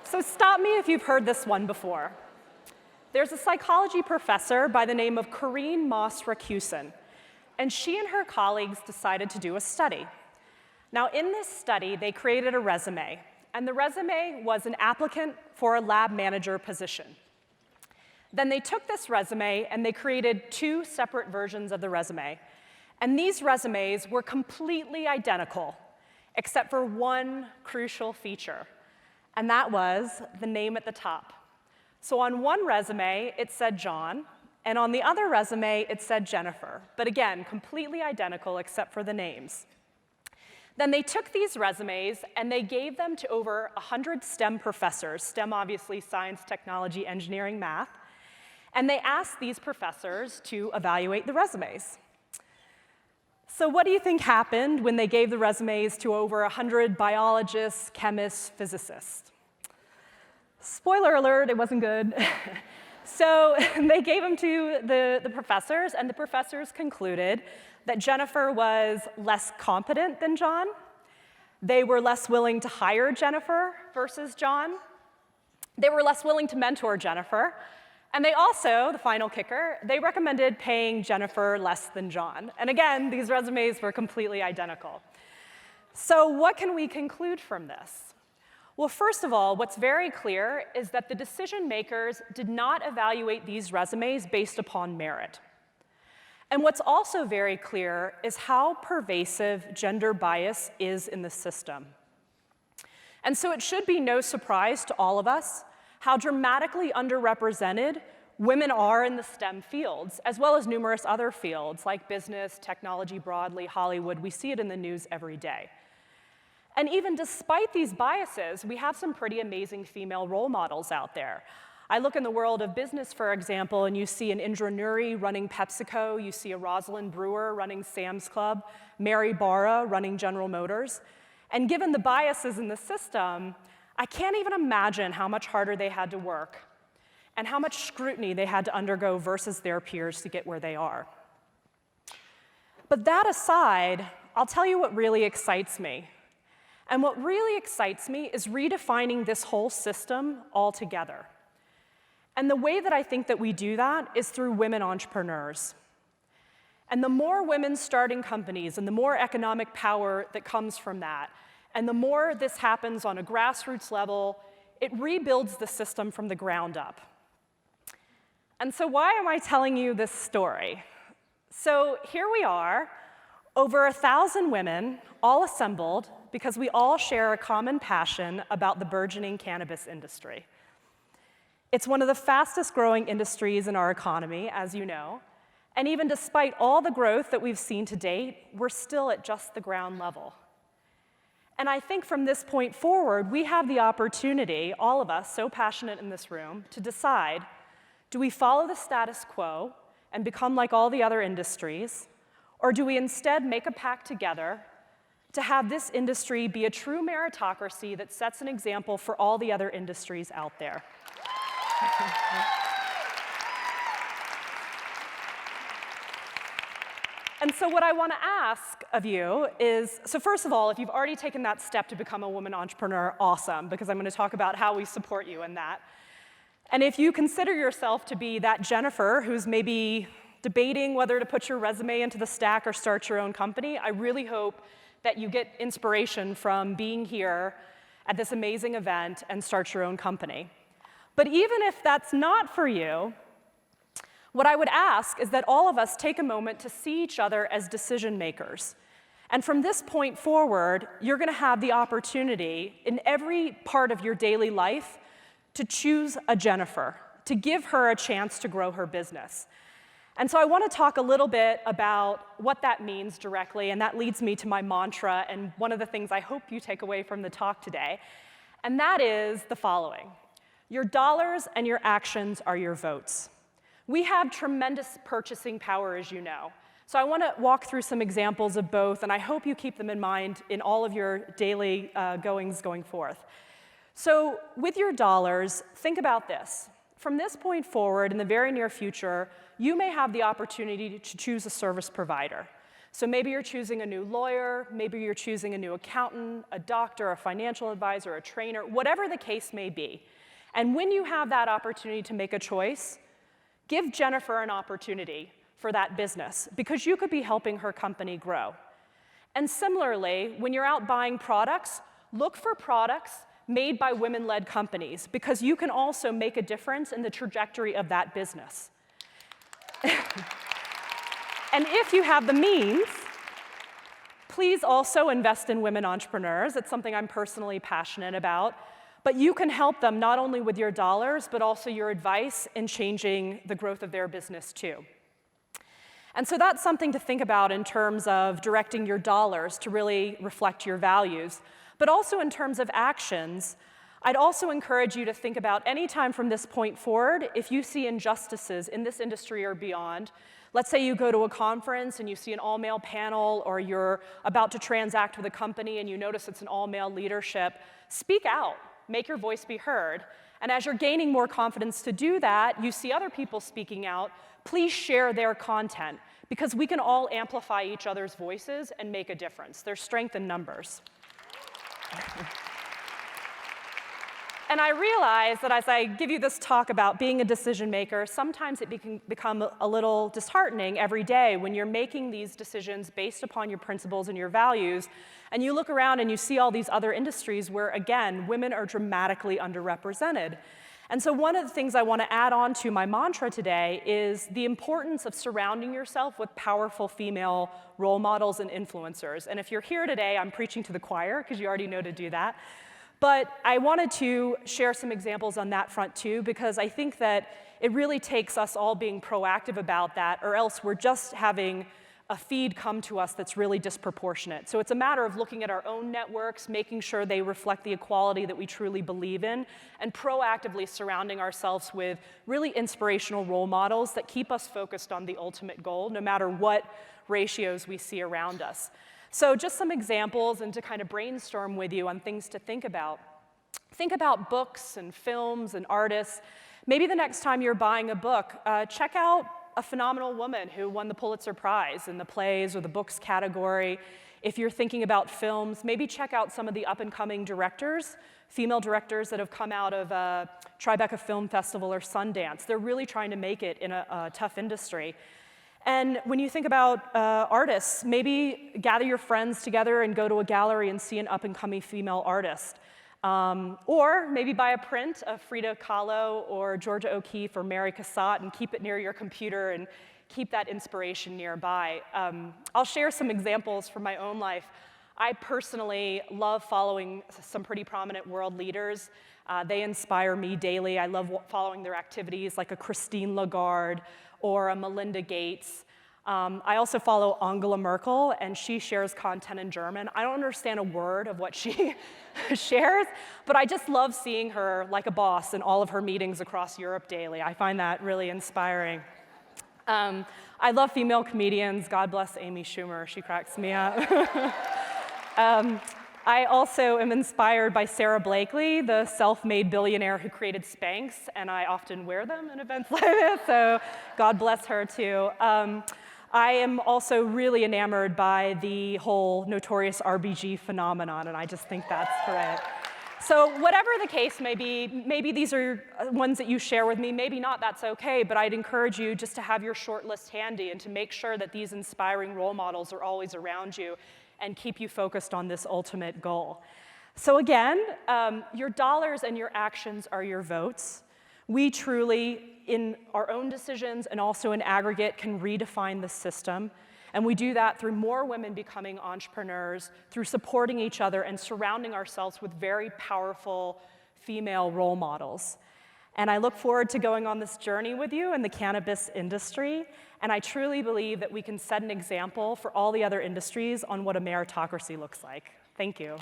So stop me if you've heard this one before. There's a psychology professor by the name of Corrine Moss-Racusin, and she and her colleagues decided to do a study. Now, in this study, they created a resume, and the resume was an applicant for a lab manager position. Then they took this resume and they created two separate versions of the resume, and these resumes were completely identical, except for one crucial feature, and that was the name at the top. So on one resume, it said John, and on the other resume, it said Jennifer. But again, completely identical except for the names. Then they took these resumes and they gave them to over 100 STEM professors, STEM obviously science, technology, engineering, math, and they asked these professors to evaluate the resumes. So what do you think happened when they gave the resumes to over 100 biologists, chemists, physicists? Spoiler alert, it wasn't good. So they gave them to the professors, and the professors concluded that Jennifer was less competent than John. They were less willing to hire Jennifer versus John. They were less willing to mentor Jennifer. And they also, the final kicker, they recommended paying Jennifer less than John. And again, these resumes were completely identical. So what can we conclude from this? Well, first of all, what's very clear is that the decision makers did not evaluate these resumes based upon merit. And what's also very clear is how pervasive gender bias is in the system. And so it should be no surprise to all of us how dramatically underrepresented women are in the STEM fields, as well as numerous other fields like business, technology broadly, Hollywood. We see it in the news every day. And even despite these biases, we have some pretty amazing female role models out there. I look in the world of business, for example, and you see an Indra Nooyi running PepsiCo, you see a Rosalind Brewer running Sam's Club, Mary Barra running General Motors. And given the biases in the system, I can't even imagine how much harder they had to work and how much scrutiny they had to undergo versus their peers to get where they are. But that aside, I'll tell you what really excites me. And what really excites me is redefining this whole system altogether. And the way that I think that we do that is through women entrepreneurs. And the more women starting companies and the more economic power that comes from that, and the more this happens on a grassroots level, it rebuilds the system from the ground up. And so why am I telling you this story? So here we are, over 1,000 women, all assembled because we all share a common passion about the burgeoning cannabis industry. It's one of the fastest growing industries in our economy, as you know, and even despite all the growth that we've seen to date, we're still at just the ground level. And I think from this point forward, we have the opportunity, all of us so passionate in this room, to decide, do we follow the status quo and become like all the other industries, or do we instead make a pact together to have this industry be a true meritocracy that sets an example for all the other industries out there? And so what I want to ask of you is, so first of all, if you've already taken that step to become a woman entrepreneur, awesome, because I'm going to talk about how we support you in that. And if you consider yourself to be that Jennifer who's maybe debating whether to put your resume into the stack or start your own company, I really hope that you get inspiration from being here at this amazing event and start your own company. But even if that's not for you, what I would ask is that all of us take a moment to see each other as decision makers. And from this point forward, you're going to have the opportunity in every part of your daily life to choose a Jennifer, to give her a chance to grow her business. And so I want to talk a little bit about what that means directly, and that leads me to my mantra and one of the things I hope you take away from the talk today, and that is the following. Your dollars and your actions are your votes. We have tremendous purchasing power, as you know. So I want to walk through some examples of both, and I hope you keep them in mind in all of your daily goings going forth. So with your dollars, think about this. From this point forward, in the very near future, you may have the opportunity to choose a service provider. So maybe you're choosing a new lawyer, maybe you're choosing a new accountant, a doctor, a financial advisor, a trainer, whatever the case may be. And when you have that opportunity to make a choice, give Jennifer an opportunity for that business, because you could be helping her company grow. And similarly, when you're out buying products, look for products made by women-led companies, because you can also make a difference in the trajectory of that business. And if you have the means, please also invest in women entrepreneurs. It's something I'm personally passionate about. But you can help them not only with your dollars, but also your advice in changing the growth of their business too. And so that's something to think about in terms of directing your dollars to really reflect your values. But also in terms of actions, I'd also encourage you to think about any time from this point forward, if you see injustices in this industry or beyond. Let's say you go to a conference and you see an all-male panel, or you're about to transact with a company and you notice it's an all-male leadership. Speak out. Make your voice be heard. And as you're gaining more confidence to do that, you see other people speaking out, please share their content, because we can all amplify each other's voices and make a difference. There's strength in numbers. And I realize that as I give you this talk about being a decision maker, sometimes it can become a little disheartening every day when you're making these decisions based upon your principles and your values, and you look around and you see all these other industries where, again, women are dramatically underrepresented. And so one of the things I want to add on to my mantra today is the importance of surrounding yourself with powerful female role models and influencers. And if you're here today, I'm preaching to the choir, because you already know to do that. But I wanted to share some examples on that front too, because I think that it really takes us all being proactive about that, or else we're just having a feed come to us that's really disproportionate. So it's a matter of looking at our own networks, making sure they reflect the equality that we truly believe in, and proactively surrounding ourselves with really inspirational role models that keep us focused on the ultimate goal, no matter what ratios we see around us. So just some examples, and to kind of brainstorm with you on things to think about. Think about books and films and artists. Maybe the next time you're buying a book, check out a phenomenal woman who won the Pulitzer Prize in the plays or the books category. If you're thinking about films, maybe check out some of the up-and-coming directors, female directors that have come out of Tribeca Film Festival or Sundance. They're really trying to make it in a tough industry. And when you think about artists, maybe gather your friends together and go to a gallery and see an up-and-coming female artist. Or maybe buy a print of Frida Kahlo or Georgia O'Keeffe or Mary Cassatt and keep it near your computer and keep that inspiration nearby. I'll share some examples from my own life. I personally love following some pretty prominent world leaders. They inspire me daily. I love following their activities, like a Christine Lagarde or a Melinda Gates. I also follow Angela Merkel, and she shares content in German. I don't understand a word of what she shares, but I just love seeing her like a boss in all of her meetings across Europe daily. I find that really inspiring. I love female comedians. God bless Amy Schumer. She cracks me up. I also am inspired by Sarah Blakely, the self-made billionaire who created Spanx, and I often wear them in events like this, so God bless her too. I am also really enamored by the whole Notorious RBG phenomenon, and I just think that's great. So whatever the case may be, maybe these are ones that you share with me, maybe not, that's okay, but I'd encourage you just to have your short list handy and to make sure that these inspiring role models are always around you and keep you focused on this ultimate goal. So again, your dollars and your actions are your votes. We truly, in our own decisions and also in aggregate, can redefine the system. And we do that through more women becoming entrepreneurs, through supporting each other and surrounding ourselves with very powerful female role models. And I look forward to going on this journey with you in the cannabis industry. And I truly believe that we can set an example for all the other industries on what a meritocracy looks like. Thank you.